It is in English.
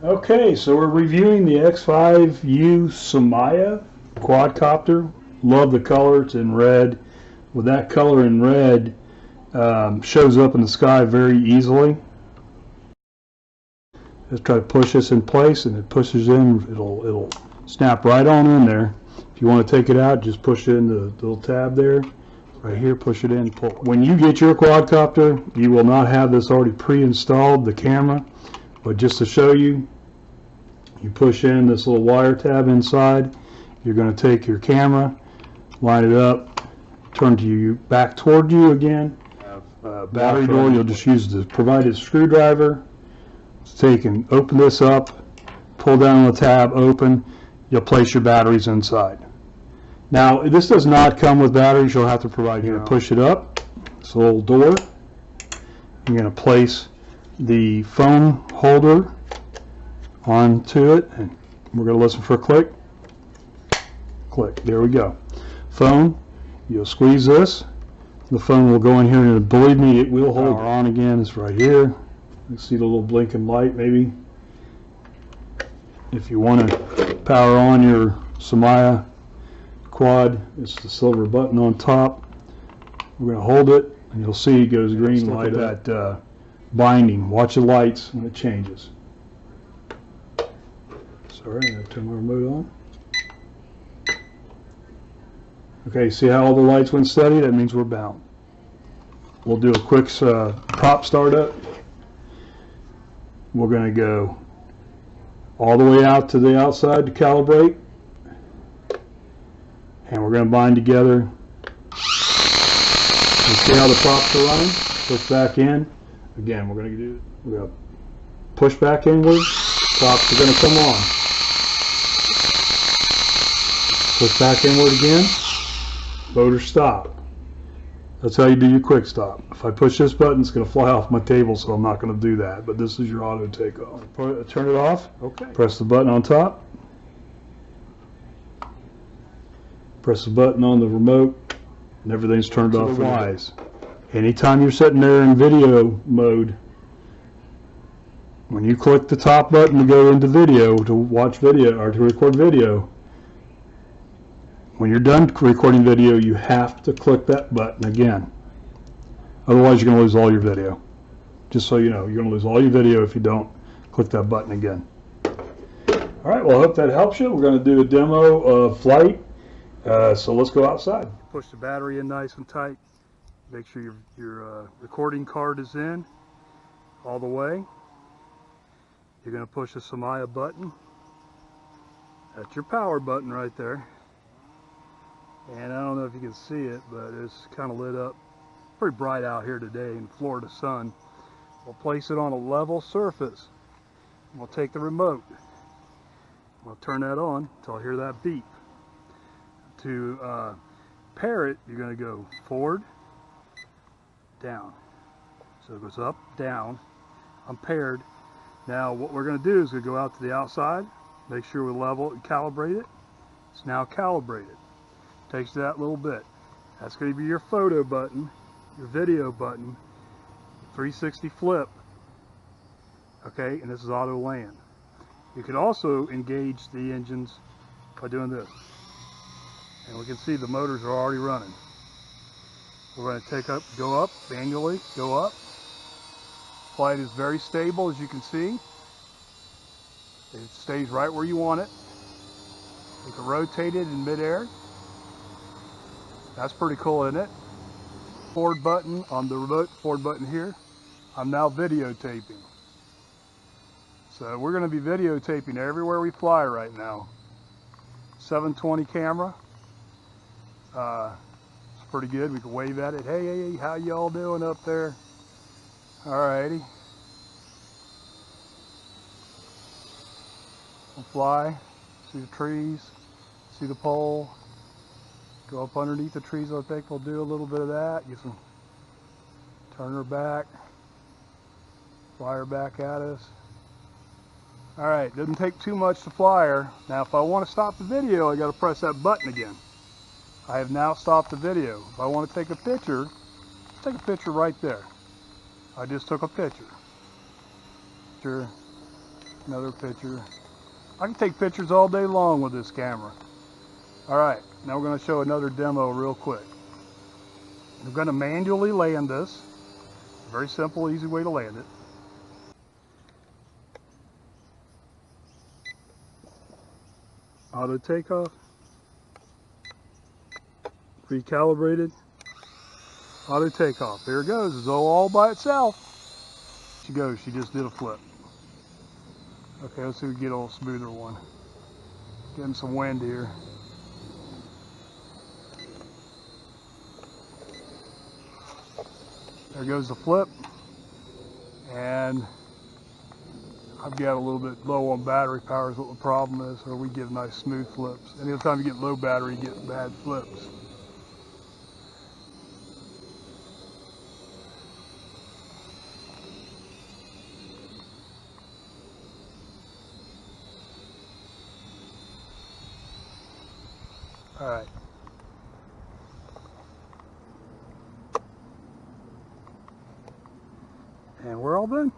Okay, so we're reviewing the X5U Syma quadcopter. Love the color, it's in red. With that color in red, shows up in the sky very easily. Just try to push this in place and it pushes in, it'll snap right on in there. If you want to take it out, just push it in the little tab there. Right here, push it in, pull. When you get your quadcopter, you will not have this already pre-installed, the camera. But just to show you, you push in this little wire tab inside. You're going to take your camera, line it up, turn to you back toward you again. Battery door, you'll just use the provided screwdriver. Take and open this up, pull down the tab, open. You'll place your batteries inside. Now, this does not come with batteries. You'll have to provide. You're going to push it up. It's a little door. You're going to place the phone holder onto it, and we're going to listen for a click. Click. There we go. Phone. You'll squeeze this. The phone will go in here, and believe me, it will hold. Power on again. It's right here. You see the little blinking light, maybe. If you want to power on your Syma quad, it's the silver button on top. We're going to hold it, and you'll see it goes green light at that binding. Watch the lights when it changes. Sorry, I'm going to turn my remote on. Okay, see how all the lights went steady? That means we're bound. We'll do a quick prop startup. We're going to go all the way out to the outside to calibrate. And we're going to bind together. And see how the props are running? Push back in. Again, we're going to push back inward. Props are going to come on. Push back inward again. Motor stop. That's how you do your quick stop. If I push this button, it's going to fly off my table, so I'm not going to do that. But this is your auto takeoff. Turn it off. Okay. Press the button on top. Press the button on the remote, and everything's turned off. Wise. Anytime you're sitting there in video mode, when you click the top button to go into video, to watch video or to record video, when you're done recording video, you have to click that button again. Otherwise, you're going to lose all your video. Just so you know, you're going to lose all your video if you don't click that button again. All right, well, I hope that helps you. We're going to do a demo of flight. So let's go outside. Push the battery in nice and tight. Make sure your recording card is in all the way. You're going to push the Syma button. That's your power button right there. And I don't know if you can see it, but it's kind of lit up. Pretty bright out here today in Florida sun. We'll place it on a level surface. We'll take the remote. We'll turn that on until I hear that beep. To pair it, you're going to go forward, down. So it goes up, down. I'm paired. Now what we're going to do is we go out to the outside, make sure we level it and calibrate it. It's now calibrated. Takes that little bit. That's going to be your photo button, your video button, 360 flip. Okay, and this is auto land. You can also engage the engines by doing this. And we can see the motors are already running. We're going to go up manually, go up. Flight is very stable, as you can see. It stays right where you want it. You can rotate it in midair. That's pretty cool, isn't it? Forward button on the remote, forward button here. I'm now videotaping. So we're going to be videotaping everywhere we fly right now. 720 camera. It's pretty good. We can wave at it. Hey, how y'all doing up there? Alrighty. We'll fly. See the trees. See the pole. Go up underneath the trees. I think we'll do a little bit of that. Get some. Turn her back. Fly her back at us. Alright, doesn't take too much to fly her. Now if I want to stop the video, I got to press that button again. I have now stopped the video. If I want to take a picture, take a picture right there. I just took a picture. Another picture. I can take pictures all day long with this camera. Alright, now we're going to show another demo real quick. We're going to manually land this. Very simple, easy way to land it. Auto takeoff. Recalibrated. Auto takeoff. There it goes. It's all by itself. She goes. She just did a flip. Okay, let's see if we can get a little smoother one. Getting some wind here. There goes the flip. And I've got a little bit low on battery power is what the problem is, or we get nice smooth flips. Anytime you get low battery, you get bad flips. All right. And we're all done.